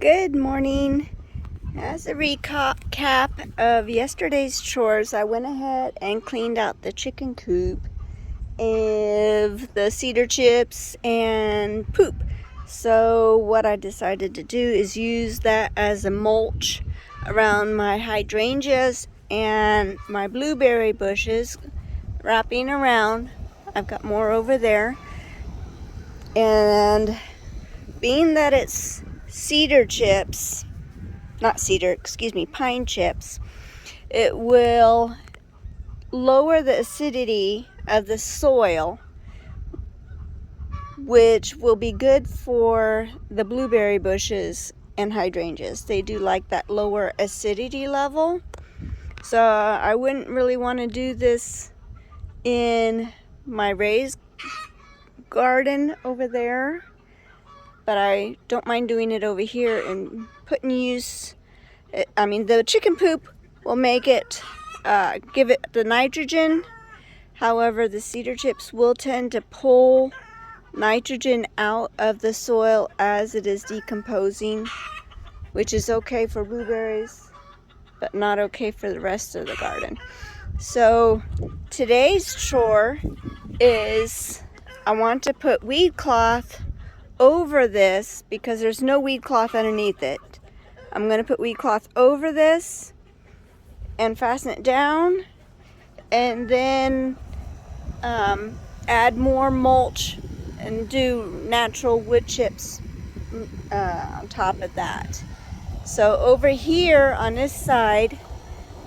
Good morning. As a recap of yesterday's chores, I went ahead and cleaned out the chicken coop of the cedar chips and poop. So what I decided to do is use that as a mulch around my hydrangeas and my blueberry bushes, wrapping around. I've got more over there. And being that it's pine chips, it will lower the acidity of the soil, which will be good for the blueberry bushes and hydrangeas. They do like that lower acidity level. So I wouldn't really want to do this in my raised garden over there, but I don't mind doing it over here and putting the chicken poop will make it, give it the nitrogen. However, the cedar chips will tend to pull nitrogen out of the soil as it is decomposing, which is okay for blueberries, but not okay for the rest of the garden. So today's chore is I want to put weed cloth over this because there's no weed cloth underneath it. I'm going to put weed cloth over this and fasten it down, and then add more mulch and do natural wood chips on top of that. So over here on this side,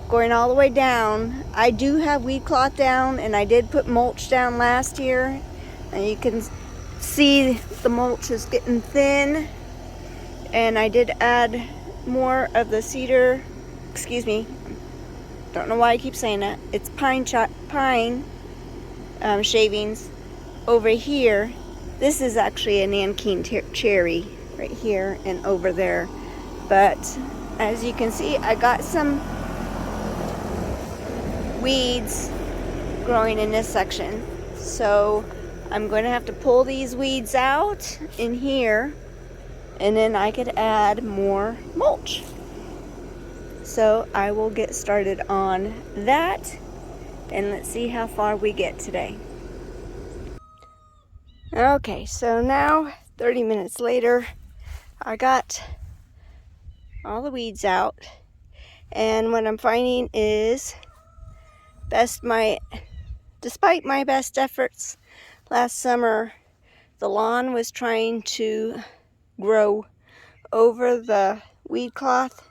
going all the way down, I do have weed cloth down, and I did put mulch down last year, and you can see the mulch is getting thin, and I did add more of the cedar, don't know why I keep saying that, it's pine shavings over here. This is actually a Nanking cherry right here and over there, but as you can see, I got some weeds growing in this section, so I'm going to have to pull these weeds out in here, and then I could add more mulch. So I will get started on that, and let's see how far we get today. Okay, so now 30 minutes later, I got all the weeds out, and what I'm finding is despite my best efforts last summer, the lawn was trying to grow over the weed cloth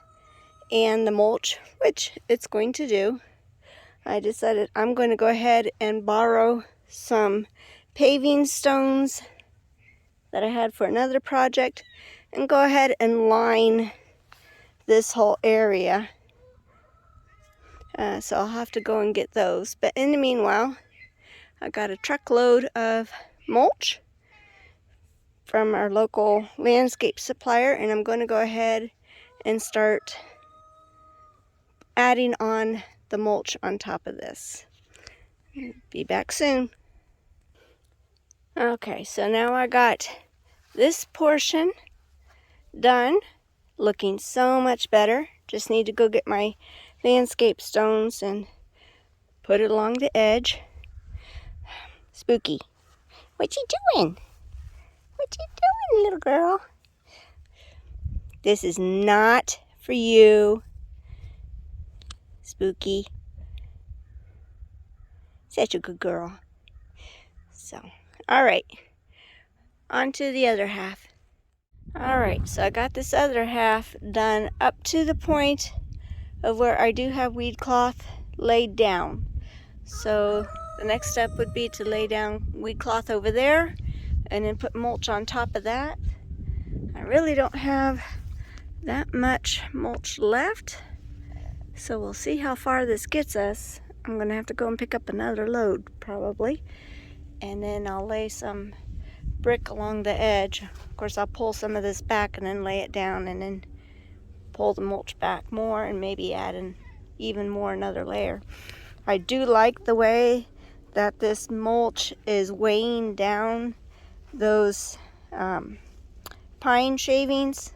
and the mulch, which it's going to do. I decided I'm going to go ahead and borrow some paving stones that I had for another project and go ahead and line this whole area. So I'll have to go and get those. But in the meanwhile, I got a truckload of mulch from our local landscape supplier, and I'm going to go ahead and start adding on the mulch on top of this. Be back soon. Okay, so now I got this portion done, looking so much better. Just need to go get my landscape stones and put it along the edge. Spooky, what you doing? What you doing, little girl? This is not for you, Spooky. Such a good girl. So, all right, on to the other half. All right, so I got this other half done up to the point of where I do have weed cloth laid down. So the next step would be to lay down weed cloth over there and then put mulch on top of that. I really don't have that much mulch left, so we'll see how far this gets us. I'm gonna have to go and pick up another load probably, and then I'll lay some brick along the edge. Of course, I'll pull some of this back and then lay it down, and then pull the mulch back more and maybe add another layer. I do like the way that this mulch is weighing down those pine shavings.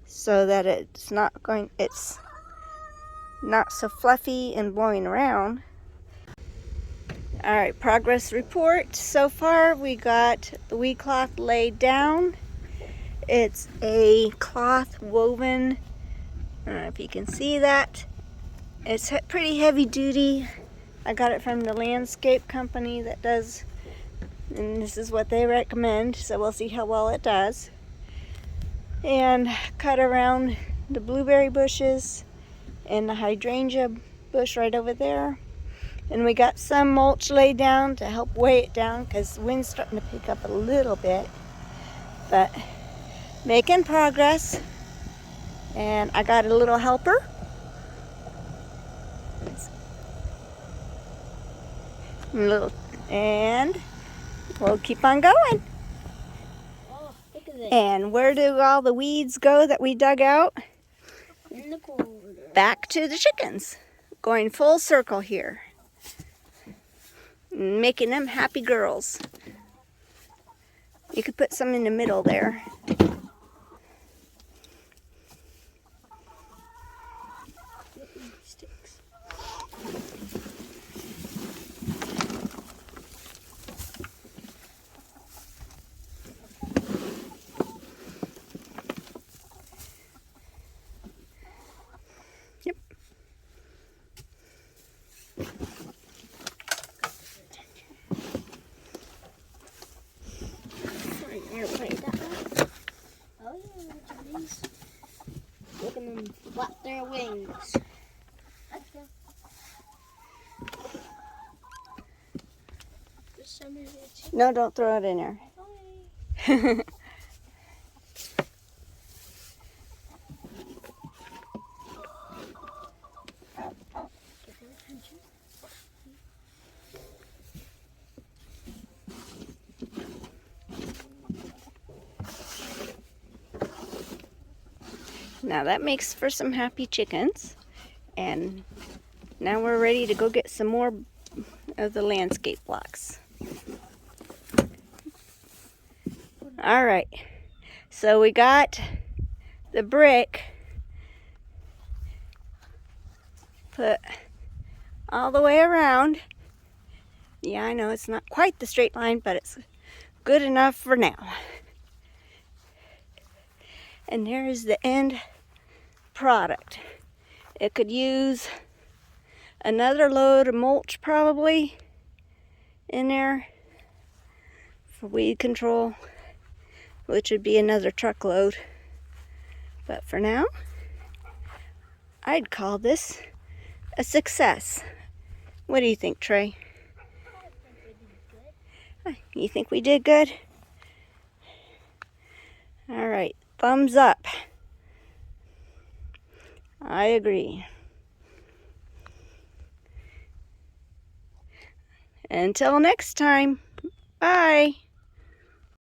so that it's not so fluffy and blowing around. All right, progress report. So far we got the weed cloth laid down. It's a cloth woven, I don't know if you can see that. It's pretty heavy duty. I got it from the landscape company that does, and this is what they recommend, so we'll see how well it does. And cut around the blueberry bushes and the hydrangea bush right over there. And we got some mulch laid down to help weigh it down because the wind's starting to pick up a little bit. But making progress. And I got a little helper. And we'll keep on going. Oh, look at this. And where do all the weeds go that we dug out? In the corner. Back to the chickens. Going full circle here. Making them happy girls. You could put some in the middle there. Sticks. Yep. Oh yeah, look at these. Look at them flap their wings. Let's go. There's some in there too. No, don't throw it in there. Bye. Get their attention. Now that makes for some happy chickens. And now we're ready to go get some more of the landscape blocks. All right, so we got the brick put all the way around. Yeah, I know it's not quite the straight line, but it's good enough for now. And there's the end product. It could use another load of mulch probably in there for weed control, which would be another truckload. But for now, I'd call this a success. What do you think, Trey? You think we did good? All right, thumbs up. I agree. Until next time, bye.